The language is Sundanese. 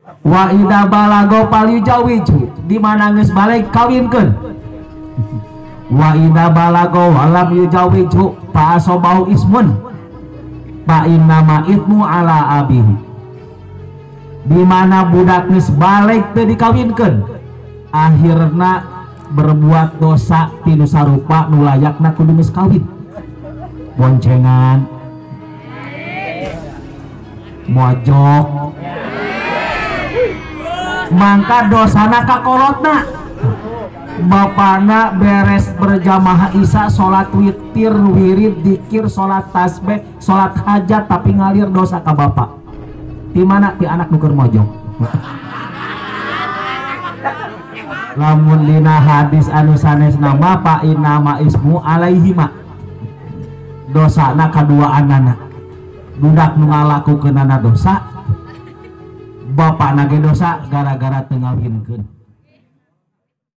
Wa ida balago palyujawiju di mana geus balik kawinkeun. Wa ida balago walam yujawiju fa asobau ismun fa innama itmu ala abihi. Di mana budak geus balik teu dikawinkeun akhirna berbuat dosa tinu sarupa nu layakna kudu geus kawin. Boncengan, mojok, mangka dosana kakolotna. Bapana beres berjamaah isya, sholat witir, wirid, dikir, sholat tasbih, sholat hajat, tapi ngalir dosa ka bapak. Di mana ti anak nuker mojok. Lamun dina hadis anu sanes nama pa inama ismu alaihima, dosana kadua anana. Budak nu ngalakukeunana dosa, bapana ge dosa gara-gara teu ngawinkeun.